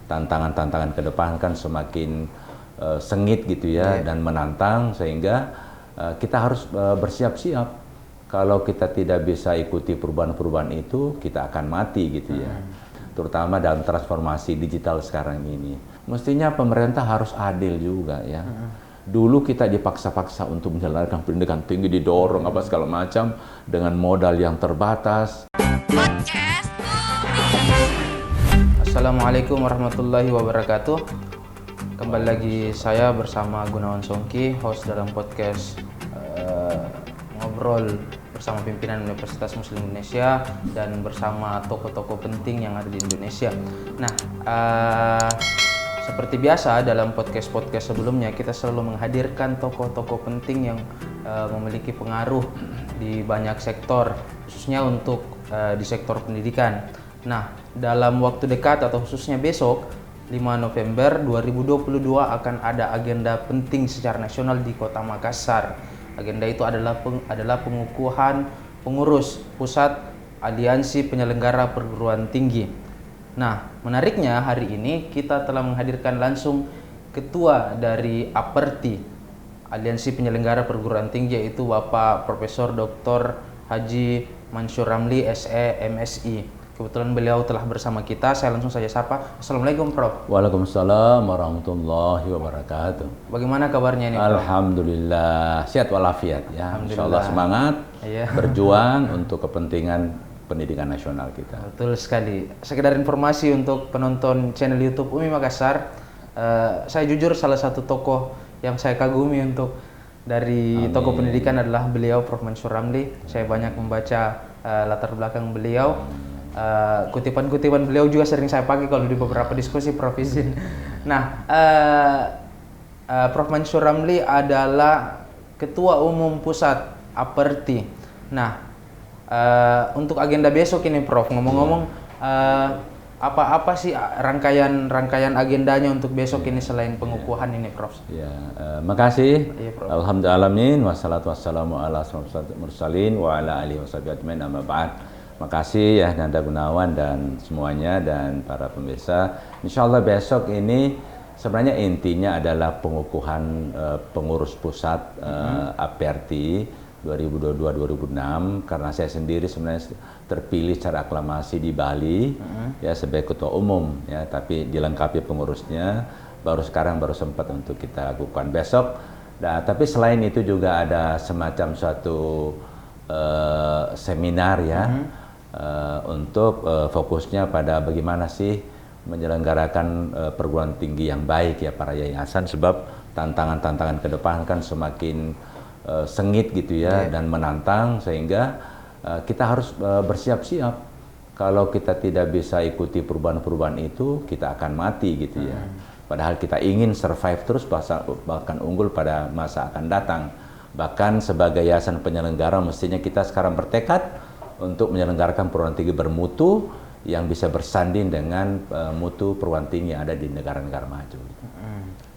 tantangan-tantangan ke depan kan semakin sengit gitu ya, dan menantang, sehingga kita harus bersiap-siap. Kalau kita tidak bisa ikuti perubahan-perubahan itu, kita akan mati gitu ya. Terutama dalam transformasi digital sekarang ini. Mestinya pemerintah harus adil juga ya. Dulu kita dipaksa-paksa untuk menjalankan pendidikan tinggi, didorong apa segala macam dengan modal yang terbatas. Assalamualaikum warahmatullahi wabarakatuh. Kembali lagi saya bersama Gunawan Songki, host dalam podcast Ngobrol bersama pimpinan Universitas Muslim Indonesia dan bersama tokoh-tokoh penting yang ada di Indonesia. Nah, seperti biasa dalam podcast-podcast sebelumnya kita selalu menghadirkan tokoh-tokoh penting yang memiliki pengaruh di banyak sektor, khususnya untuk di sektor pendidikan. Nah, dalam waktu dekat atau khususnya besok 5 November 2022 akan ada agenda penting secara nasional di Kota Makassar. Agenda itu adalah pengukuhan pengurus pusat Aliansi Penyelenggara Perguruan Tinggi. Nah, menariknya hari ini kita telah menghadirkan langsung ketua dari APERTI, Aliansi Penyelenggara Perguruan Tinggi, yaitu Bapak Profesor Dr. Haji Mansur Ramli, SE, MSI. Kebetulan beliau telah bersama kita, saya langsung saja sapa. Assalamualaikum, Prof. Waalaikumsalam warahmatullahi wabarakatuh. Bagaimana kabarnya nih, Prof? Alhamdulillah, sehat walafiat ya. Insyaallah semangat berjuang untuk kepentingan pendidikan nasional kita. Betul sekali. Sekedar informasi untuk penonton channel YouTube UMI Makassar, saya jujur salah satu tokoh yang saya kagumi untuk dari tokoh pendidikan adalah beliau, Prof. Mansur Ramli. Saya banyak membaca latar belakang beliau. Kutipan-kutipan beliau juga sering saya pakai kalau di beberapa diskusi, Prof. izin. Nah, Prof. Mansur Ramli adalah Ketua Umum Pusat APERTI. Nah, untuk agenda besok ini, Prof, ngomong-ngomong, apa sih rangkaian agendanya untuk besok ini selain pengukuhan ini, Prof? Ya, makasih. Iya, Prof. Alhamdulillahalamin, wassalatu wassalamu ala asyrofil mursalin wa ala alihi washabihi ajmain, amma ba'd. Makasih ya Nanda Gunawan dan semuanya dan para pemirsa. Insyaallah besok ini sebenarnya intinya adalah pengukuhan pengurus pusat APERTI 2022-2006, karena saya sendiri sebenarnya terpilih secara aklamasi di Bali ya sebagai ketua umum ya, tapi dilengkapi pengurusnya baru sempat untuk kita lakukan besok. Nah, tapi selain itu juga ada semacam suatu seminar ya. Untuk fokusnya pada bagaimana sih menyelenggarakan perguruan tinggi yang baik ya para yayasan, sebab tantangan-tantangan ke depan kan semakin sengit gitu ya, dan menantang, sehingga kita harus bersiap-siap. Kalau kita tidak bisa ikuti perubahan-perubahan itu, kita akan mati gitu ya. Padahal kita ingin survive terus, bahkan unggul pada masa akan datang. Bahkan sebagai yayasan penyelenggara mestinya kita sekarang bertekad untuk menyelenggarakan perguruan tinggi bermutu yang bisa bersanding dengan mutu perguruan tinggi yang ada di negara-negara maju.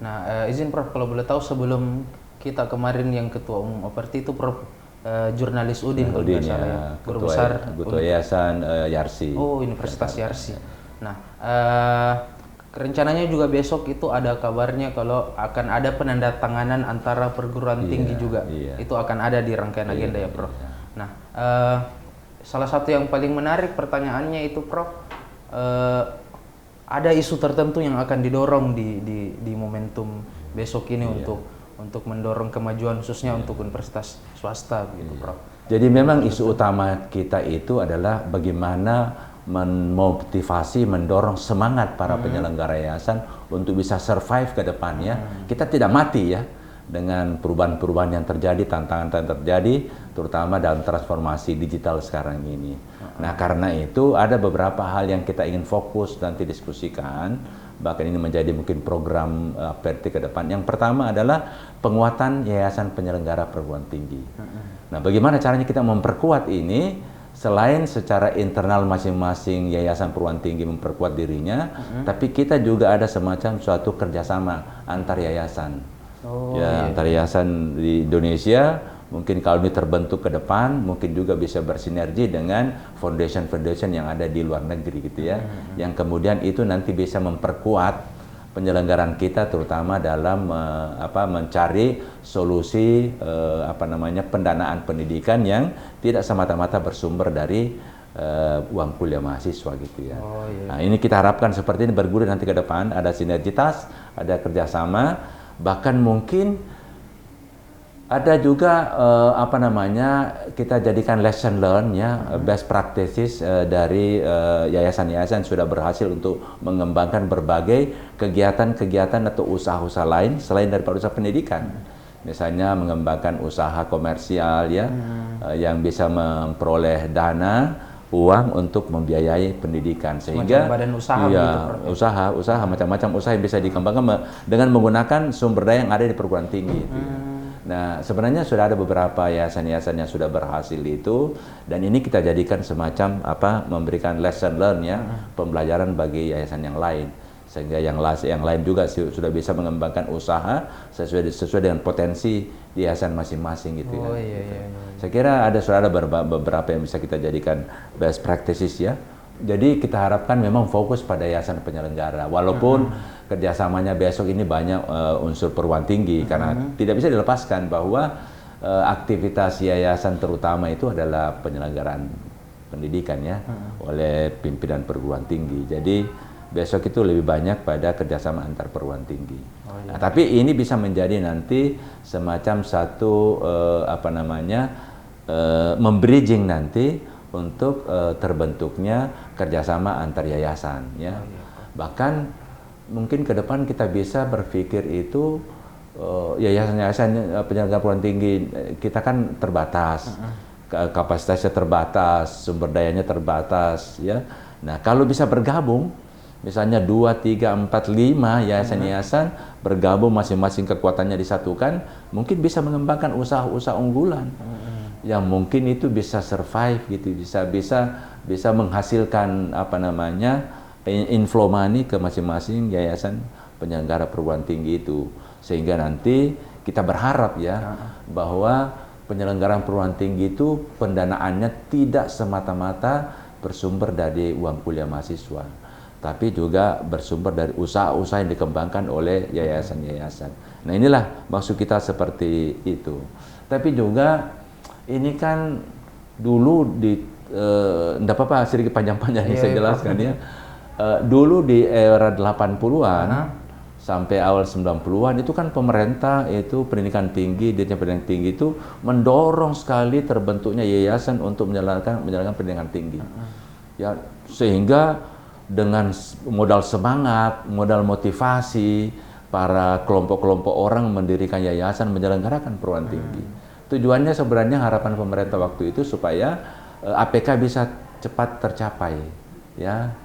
Nah, izin Prof, kalau boleh tahu sebelum kita kemarin yang ketua umum APERTI itu Prof, jurnalis Udin kalau tidak salah ya, guru besar Ketua Yayasan Yarsi. Oh, Universitas Yarsi. Nah, rencananya juga besok itu ada kabarnya kalau akan ada penandatanganan antara perguruan tinggi juga. Itu akan ada di rangkaian agenda ya, Prof. Nah, salah satu yang paling menarik pertanyaannya itu, Prof, ada isu tertentu yang akan didorong di momentum besok ini untuk mendorong kemajuan khususnya untuk universitas swasta gitu, Prof. Jadi memang isu utama kita itu adalah bagaimana memotivasi, mendorong semangat para penyelenggara yayasan untuk bisa survive ke depannya. Kita tidak mati ya dengan perubahan-perubahan yang terjadi, tantangan yang terjadi, terutama dalam transformasi digital sekarang ini. Nah, karena itu ada beberapa hal yang kita ingin fokus nanti diskusikan, bahkan ini menjadi mungkin program APERTI ke depan. Yang pertama adalah penguatan yayasan penyelenggara perguruan tinggi. Nah, bagaimana caranya kita memperkuat ini, selain secara internal masing-masing yayasan perguruan tinggi memperkuat dirinya, tapi kita juga ada semacam suatu kerjasama antar yayasan. Antar yayasan di Indonesia mungkin kalau ini terbentuk ke depan, mungkin juga bisa bersinergi dengan foundation-foundation yang ada di luar negeri gitu ya. Yang kemudian itu nanti bisa memperkuat penyelenggaraan kita, terutama dalam mencari solusi pendanaan pendidikan yang tidak semata-mata bersumber dari uang kuliah mahasiswa gitu ya. Nah, ini kita harapkan seperti ini bergulir nanti ke depan, ada sinergitas, ada kerjasama, bahkan mungkin ada juga kita jadikan lesson learn ya, best practices dari yayasan-yayasan sudah berhasil untuk mengembangkan berbagai kegiatan-kegiatan atau usaha-usaha lain selain daripada usaha pendidikan. Misalnya mengembangkan usaha komersial ya, yang bisa memperoleh dana uang untuk membiayai pendidikan, sehingga badan usaha usaha macam-macam usaha yang bisa dikembangkan dengan menggunakan sumber daya yang ada di perguruan tinggi itu ya. Nah, sebenarnya sudah ada beberapa yayasan-yayasan yang sudah berhasil itu, dan ini kita jadikan semacam memberikan lesson learn ya, pembelajaran bagi yayasan yang lain, sehingga yang lain juga sudah bisa mengembangkan usaha sesuai dengan potensi di yayasan masing-masing gitu ya. Saya kira sudah ada beberapa yang bisa kita jadikan best practices ya. Jadi kita harapkan memang fokus pada yayasan penyelenggara, walaupun kerjasamanya besok ini banyak unsur perguruan tinggi, karena tidak bisa dilepaskan bahwa aktivitas yayasan terutama itu adalah penyelenggaraan pendidikan ya, oleh pimpinan perguruan tinggi. Jadi besok itu lebih banyak pada kerjasama antar perguruan tinggi. Nah, tapi ini bisa menjadi nanti semacam satu membridging nanti untuk terbentuknya kerjasama antar yayasan ya. Bahkan mungkin ke depan kita bisa berpikir itu yayasan-yayasan penyelenggara perguruan tinggi kita kan terbatas, kapasitasnya terbatas, sumber dayanya terbatas ya. Nah, kalau bisa bergabung, misalnya 2, 3, 4, 5 yayasan-yayasan bergabung, masing-masing kekuatannya disatukan, mungkin bisa mengembangkan usaha-usaha unggulan yang mungkin itu bisa survive gitu, bisa menghasilkan inflow money ke masing-masing yayasan penyelenggara perguruan tinggi itu, sehingga nanti kita berharap ya bahwa penyelenggaraan perguruan tinggi itu pendanaannya tidak semata-mata bersumber dari uang kuliah mahasiswa, tapi juga bersumber dari usaha-usaha yang dikembangkan oleh yayasan-yayasan. Nah, inilah maksud kita seperti itu. Tapi juga ini kan dulu enggak apa-apa sedikit panjang-panjang saya jelaskan ya. Dulu di era 80-an sampai awal 90-an itu kan pemerintah itu pendidikan tinggi, Ditjen Pendidikan Tinggi itu mendorong sekali terbentuknya yayasan untuk menjalankan pendidikan tinggi. Ya, sehingga dengan modal semangat, modal motivasi, para kelompok-kelompok orang mendirikan yayasan menyelenggarakan perguruan tinggi. Tujuannya sebenarnya harapan pemerintah waktu itu supaya APK bisa cepat tercapai, ya,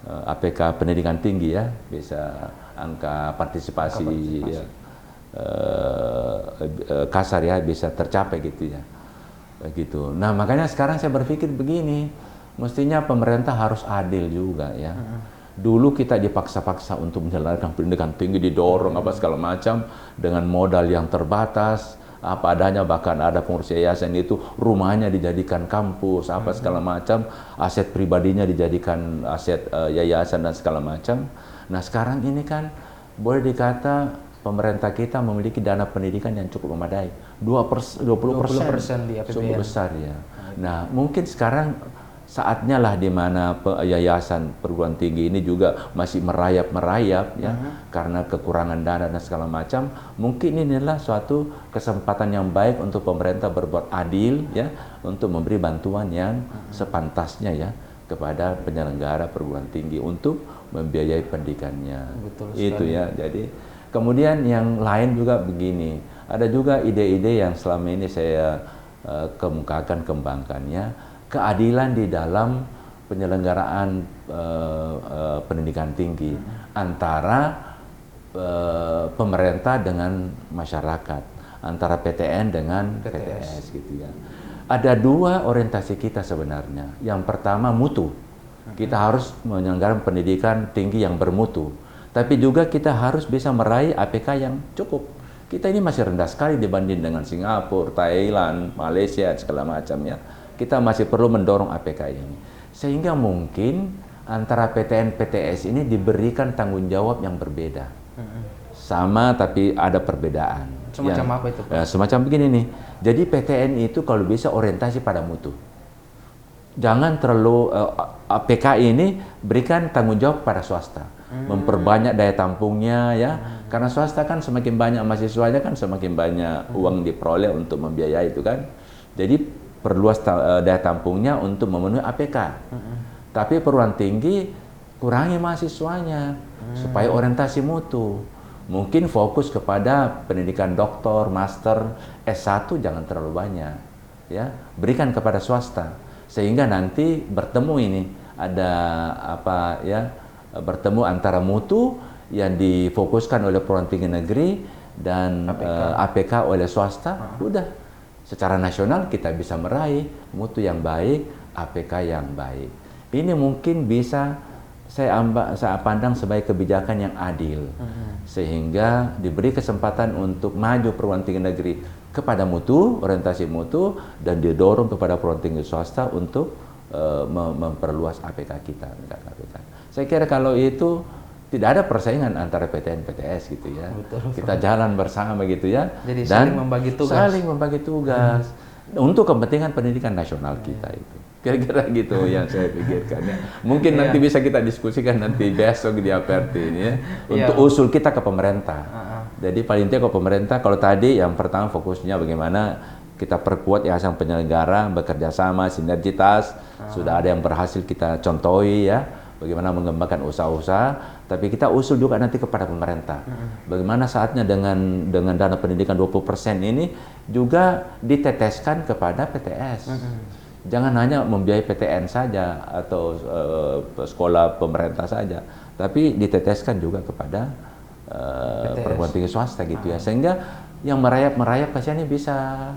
APK pendidikan tinggi ya, bisa angka partisipasi. Ya, kasar ya bisa tercapai gitu ya, begitu. Nah, makanya sekarang saya berpikir begini, mestinya pemerintah harus adil juga ya. Dulu kita dipaksa-paksa untuk menjalankan pendidikan tinggi, didorong apa segala macam dengan modal yang terbatas, apa adanya, bahkan ada pengurus yayasan itu rumahnya dijadikan kampus, apa segala macam, aset pribadinya dijadikan aset yayasan dan segala macam. Nah, sekarang ini kan boleh dikata pemerintah kita memiliki dana pendidikan yang cukup memadai, 20% di APBN. Cukup besar ya. Nah, mungkin sekarang saatnya lah di mana yayasan perguruan tinggi ini juga masih merayap ya, karena kekurangan dana dan segala macam. Mungkin inilah suatu kesempatan yang baik untuk pemerintah berbuat adil ya, untuk memberi bantuan yang sepantasnya ya kepada penyelenggara perguruan tinggi untuk membiayai pendidikannya. Betul Itu sekali. ya. Jadi kemudian yang lain juga begini, ada juga ide-ide yang selama ini saya kemukakan, kembangkannya, keadilan di dalam penyelenggaraan pendidikan tinggi antara pemerintah dengan masyarakat, antara PTN dengan PTS gitu ya. Ada dua orientasi kita sebenarnya. Yang pertama mutu. Kita harus menyelenggarakan pendidikan tinggi yang bermutu. Tapi juga kita harus bisa meraih APK yang cukup. Kita ini masih rendah sekali dibanding dengan Singapura, Thailand, Malaysia, segala macamnya. Kita masih perlu mendorong APK ini. Sehingga mungkin antara PTN PTS ini diberikan tanggung jawab yang berbeda. Sama tapi ada perbedaan. Semacam apa itu, Pak? Semacam begini nih. Jadi PTN itu kalau bisa orientasi pada mutu. Jangan terlalu APK ini berikan tanggung jawab pada swasta. Memperbanyak daya tampungnya ya. Karena swasta kan semakin banyak mahasiswanya kan semakin banyak uang diperoleh untuk membiayai itu kan. Jadi perluas daya tampungnya untuk memenuhi APK. Tapi perguruan tinggi kurangi mahasiswanya supaya orientasi mutu. Mungkin fokus kepada pendidikan doktor, master, S1 jangan terlalu banyak. Ya, berikan kepada swasta sehingga nanti bertemu ini ada apa ya? Bertemu antara mutu yang difokuskan oleh perguruan tinggi negeri dan APK oleh swasta. Udah secara nasional kita bisa meraih mutu yang baik, APK yang baik. Ini mungkin bisa saya pandang sebagai kebijakan yang adil, sehingga diberi kesempatan untuk maju perguruan tinggi negeri kepada mutu, orientasi mutu, dan didorong kepada perguruan tinggi swasta untuk memperluas APK kita. Saya kira kalau itu tidak ada persaingan antara PTN PTS gitu ya. Betul. Kita jalan bersama gitu ya. Jadi dan saling membagi tugas. Untuk kepentingan pendidikan nasional kita itu. Kira-kira gitu yang saya pikirkan ya. Mungkin nanti bisa kita diskusikan nanti besok di APRT ini ya. Untuk usul kita ke pemerintah. Jadi paling tidak ke pemerintah, kalau tadi yang pertama fokusnya bagaimana kita perkuat yayasan penyelenggara, bekerja sama, sinergitas. Sudah ada yang berhasil kita contohi ya. Bagaimana mengembangkan usaha-usaha, tapi kita usul juga nanti kepada pemerintah. Bagaimana saatnya dengan dana pendidikan 20% ini juga diteteskan kepada PTS. Jangan hanya membiayai PTN saja atau sekolah pemerintah saja, tapi diteteskan juga kepada perguruan tinggi swasta gitu ya. Sehingga yang merayap ke sini bisa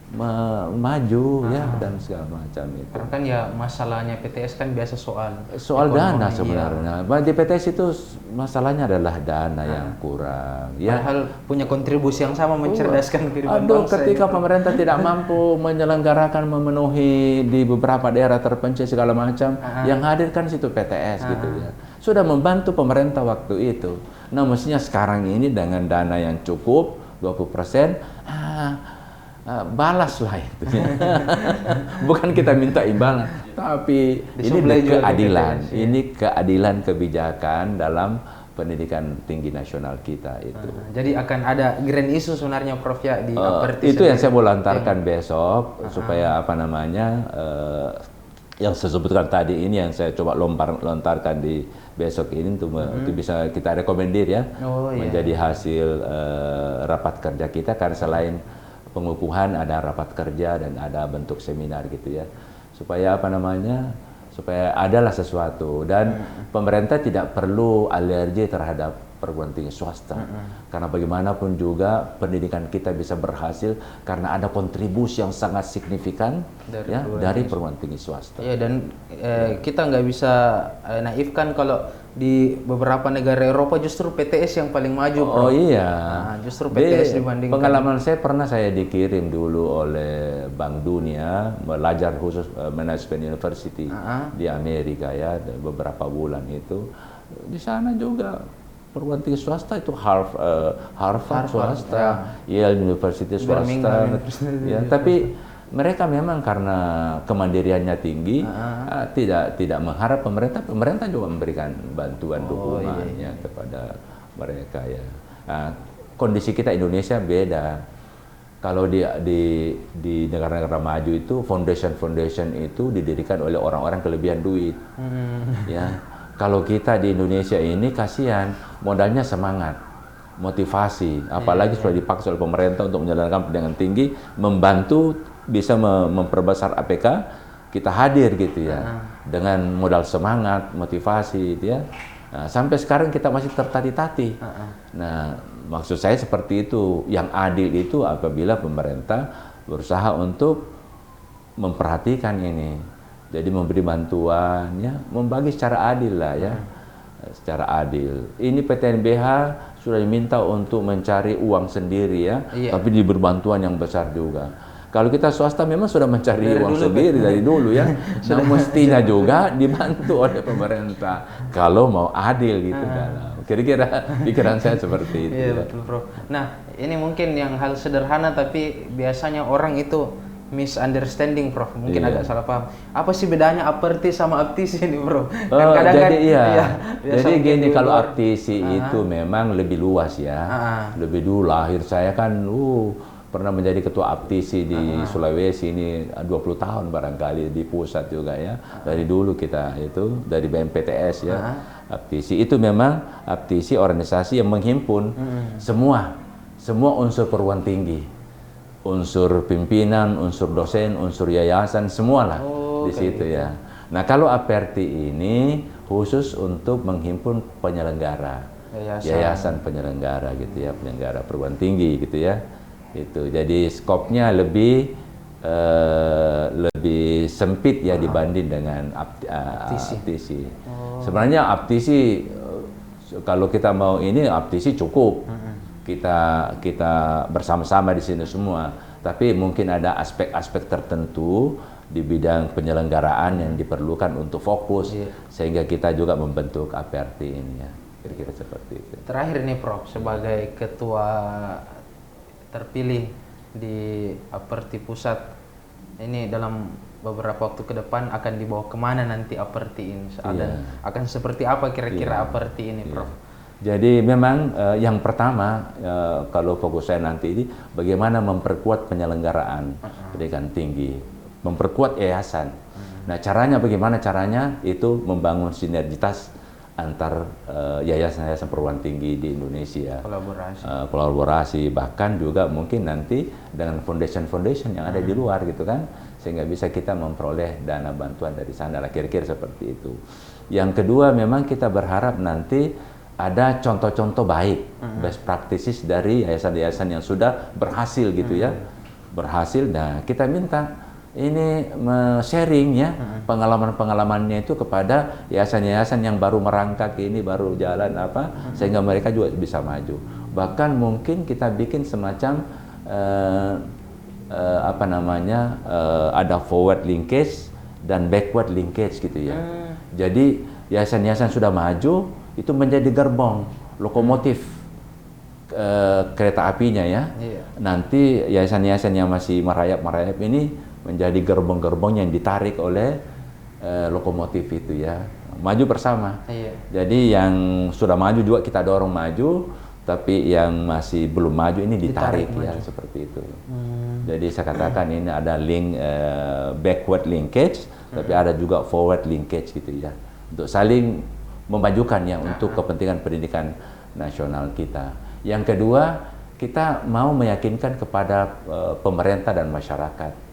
maju ya dan segala macam itu. Karena kan ya masalahnya PTS kan biasa soal dana sebenarnya. Di PTS itu masalahnya adalah dana yang kurang. Ya. Padahal punya kontribusi yang sama mencerdaskan kehidupan bangsa. Ketika pemerintah tidak mampu menyelenggarakan memenuhi di beberapa daerah terpencil segala macam, yang hadir kan situ PTS gitu ya. Sudah membantu pemerintah waktu itu. Nah, mestinya sekarang ini dengan dana yang cukup 20%, balaslah itu. Bukan kita minta imbalan, tapi ini keadilan. Ini keadilan kebijakan dalam pendidikan tinggi nasional kita itu. Jadi akan ada grand issue sebenarnya Prof ya di APRT. Itu yang saya mau lontarkan besok supaya apa namanya yang saya sebutkan tadi ini yang saya coba lontarkan di besok ini untuk bisa kita rekomendir ya menjadi hasil rapat kerja kita, karena selain pengukuhan ada rapat kerja dan ada bentuk seminar gitu ya, supaya apa namanya, supaya adalah sesuatu dan pemerintah tidak perlu alergi terhadap perguruan tinggi swasta, karena bagaimanapun juga pendidikan kita bisa berhasil karena ada kontribusi yang sangat signifikan dari perguruan tinggi swasta. Ya, dan kita nggak bisa naifkan kalau di beberapa negara Eropa justru PTS yang paling maju, Bro. Oh iya. Justru PTS dibandingkan. Pengalaman saya dikirim dulu oleh Bank Dunia belajar khusus Management University di Amerika ya, beberapa bulan itu. Di sana juga perguruan tinggi swasta itu Harvard swasta, Yale University swasta, ya. Tapi mereka memang karena kemandiriannya tinggi, tidak mengharap pemerintah juga memberikan bantuan dukungannya kepada mereka ya. Nah, kondisi kita Indonesia beda. Kalau di negara-negara maju itu foundation itu didirikan oleh orang-orang kelebihan duit, ya. Kalau kita di Indonesia ini kasihan, modalnya semangat, motivasi, apalagi sudah dipaksa oleh pemerintah untuk menjalankan pendidikan tinggi, membantu bisa memperbesar APK, kita hadir gitu ya, dengan modal semangat, motivasi gitu ya. Nah, sampai sekarang kita masih tertati-tati. Nah, maksud saya seperti itu. Yang adil itu apabila pemerintah berusaha untuk memperhatikan ini. Jadi memberi bantuan, ya, membagi secara adil lah ya, secara adil. Ini PTNBH sudah diminta untuk mencari uang sendiri ya, tapi diberi bantuan yang besar juga. Kalau kita swasta memang sudah mencari uang sendiri dari dulu ya. Nah, mestinya juga dibantu oleh pemerintah kalau mau adil gitu kan. Kira-kira pikiran saya seperti itu. Iya, betul, Prof. Nah, ini mungkin yang hal sederhana tapi biasanya orang itu misunderstanding, Prof. Mungkin agak salah paham. Apa sih bedanya aperti sama aptisi ini, Prof? Kan kadang jadi iya, jadi gini, kalau aptisi itu memang lebih luas ya. Lebih dulu lahir saya kan pernah menjadi ketua aptisi di Sulawesi ini 20 tahun barangkali, di pusat juga ya. Dari dulu kita itu dari BMPTS ya. Aptisi itu memang aptisi organisasi yang menghimpun semua unsur perguruan tinggi, unsur pimpinan, unsur dosen, unsur yayasan, semualah di situ ya. Nah, kalau Aperti ini khusus untuk menghimpun penyelenggara, yayasan penyelenggara gitu ya, penyelenggara perguruan tinggi gitu ya. Itu jadi skopnya lebih sempit ya dibanding dengan aptisi. Sebenarnya aptisi kalau kita mau ini aptisi cukup. Kita bersama-sama di sini semua. Tapi mungkin ada aspek-aspek tertentu di bidang penyelenggaraan yang diperlukan untuk fokus sehingga kita juga membentuk Aperti ini ya. Kira-kira seperti itu. Terakhir nih, Prof, sebagai ketua terpilih di Aperti Pusat ini, dalam beberapa waktu ke depan akan dibawa kemana nanti Aperti ini? Dan akan seperti apa kira-kira Aperti ini, Prof? Jadi memang yang pertama kalau fokus saya nanti ini bagaimana memperkuat penyelenggaraan pendidikan tinggi, memperkuat yayasan. Nah, caranya bagaimana? Caranya itu membangun sinergitas antar yayasan-yayasan perguruan tinggi di Indonesia, kolaborasi, bahkan juga mungkin nanti dengan foundation yang ada di luar gitu kan, sehingga bisa kita memperoleh dana bantuan dari sana lah, kira-kira seperti itu. Yang kedua, memang kita berharap nanti ada contoh-contoh baik, best practices dari yayasan-yayasan yang sudah berhasil gitu ya, berhasil. Nah, kita minta ini sharing ya pengalaman-pengalamannya itu kepada yayasan-yayasan yang baru merangkak ini, baru jalan sehingga mereka juga bisa maju. Bahkan mungkin kita bikin semacam ada forward linkage dan backward linkage gitu ya. Jadi yayasan-yayasan sudah maju itu menjadi gerbong lokomotif kereta apinya ya. Nanti yayasan-yayasan yang masih merayap ini menjadi gerbong-gerbong yang ditarik oleh lokomotif itu ya, maju bersama. Jadi yang sudah maju juga kita dorong maju, tapi yang masih belum maju ini ditarik ya, seperti itu. Jadi saya katakan ini ada link backward linkage, tapi ada juga forward linkage gitu ya, untuk saling memajukan ya untuk kepentingan pendidikan nasional kita. Yang kedua, kita mau meyakinkan kepada pemerintah dan masyarakat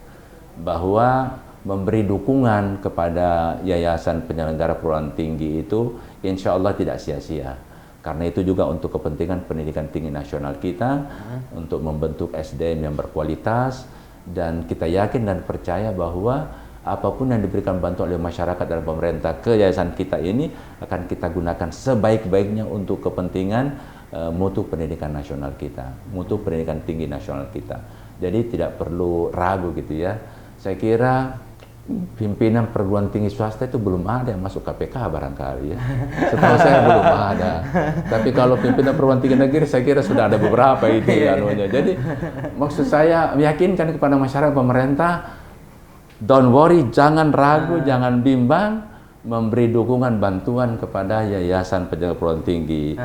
bahwa memberi dukungan kepada yayasan penyelenggara perguruan tinggi itu insya Allah tidak sia-sia. Karena itu juga untuk kepentingan pendidikan tinggi nasional kita, untuk membentuk SDM yang berkualitas, dan kita yakin dan percaya bahwa apapun yang diberikan bantuan oleh masyarakat dan pemerintah ke yayasan kita ini akan kita gunakan sebaik-baiknya untuk kepentingan mutu pendidikan nasional kita, mutu pendidikan tinggi nasional kita. Jadi tidak perlu ragu gitu ya. Saya kira pimpinan perguruan tinggi swasta itu belum ada yang masuk KPK barangkali ya. Setahu saya belum ada. Tapi kalau pimpinan perguruan tinggi negeri saya kira sudah ada beberapa itu anunya. Jadi maksud saya meyakinkan kepada masyarakat, pemerintah, don't worry, jangan ragu, jangan bimbang memberi dukungan bantuan kepada yayasan penyelenggara perguruan tinggi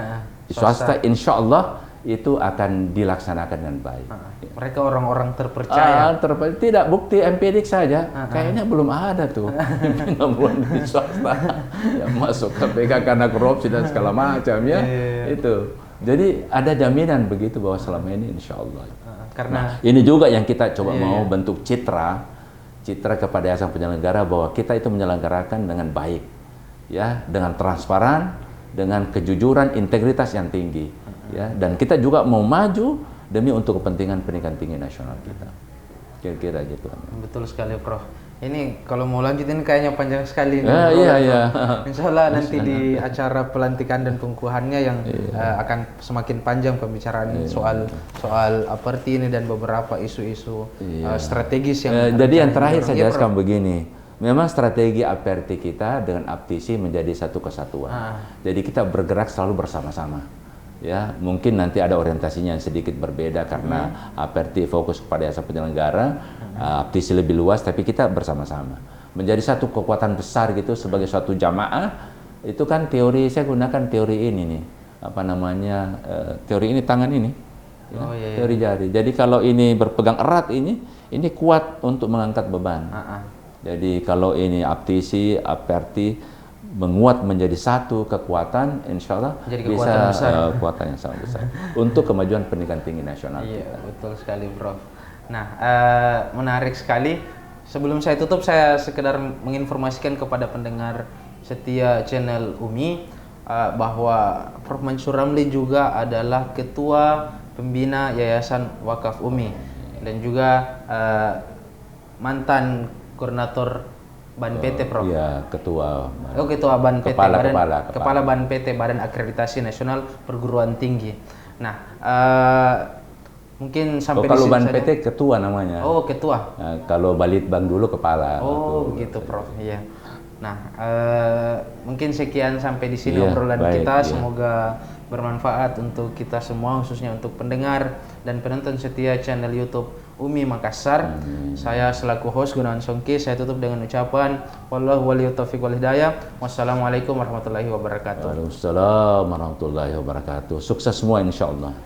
swasta. Insya Allah itu akan dilaksanakan dengan baik. Mereka orang-orang terpercaya. Tidak bukti empirik saja. Kayaknya belum ada tuh pimpinan di swasta yang masuk KPK karena korupsi dan segala macam ya. Itu. Jadi ada jaminan begitu bahwa selama ini insya Allah. Karena ini juga yang kita coba mau bentuk citra kepada yayasan penyelenggara bahwa kita itu menyelenggarakan dengan baik, ya, dengan transparan, dengan kejujuran, integritas yang tinggi. Ya, dan kita juga mau maju demi untuk kepentingan pendidikan tinggi nasional kita. Kira-kira gitu. Betul sekali, Prof. Ini kalau mau lanjutin kayaknya panjang sekali nih. Iya, iya. Insya Allah nanti di acara pelantikan dan pengukuhannya yang akan semakin panjang pembicaraan soal aparti ini dan beberapa isu-isu strategis yang Jadi yang terakhir Iya, saya Prof. jelaskan begini. Memang strategi Aperti kita dengan Aptisi menjadi satu kesatuan. Jadi kita bergerak selalu bersama-sama. Ya, mungkin nanti ada orientasinya yang sedikit berbeda karena Aperti fokus kepada yayasan penyelenggara, Aptisi lebih luas, tapi kita bersama-sama menjadi satu kekuatan besar gitu sebagai suatu jamaah. Itu kan teori, saya gunakan teori ini nih, apa namanya, teori ini tangan ini, ya, teori jari. Jadi kalau ini berpegang erat ini kuat untuk mengangkat beban. Jadi kalau ini Aptisi, Aperti menguat menjadi satu kekuatan, insya Allah Jadi bisa kekuatan besar. kekuatan yang sangat besar untuk kemajuan pendidikan tinggi nasional. Iya, betul sekali, Prof. Nah, menarik sekali. Sebelum saya tutup, saya sekedar menginformasikan kepada pendengar setia channel UMI bahwa Prof. Mansur Ramli juga adalah Ketua Pembina Yayasan Wakaf UMI dan juga mantan koordinator Ban PT, Prof. Iya, ketua. Oh, Ketua Ban PT, Kepala Ban PT, Badan Akreditasi Nasional Perguruan Tinggi. Nah, mungkin sampai di kalau sini Ban saja. PT ketua namanya. Oh, Ketua. Nah, kalau Balitbang dulu kepala. Oh, gitu, Prof. Iya. Nah, mungkin sekian sampai di sini Iya, obrolan baik, kita. iya. Semoga bermanfaat untuk kita semua, khususnya untuk pendengar dan penonton setia channel YouTube UMI Makassar. Saya selaku host Gunawan Songki, saya tutup dengan ucapan wallahu waliyut taufiq wal hidayah. Wassalamualaikum warahmatullahi wabarakatuh. Waalaikumsalam warahmatullahi wabarakatuh. Sukses semua insya Allah.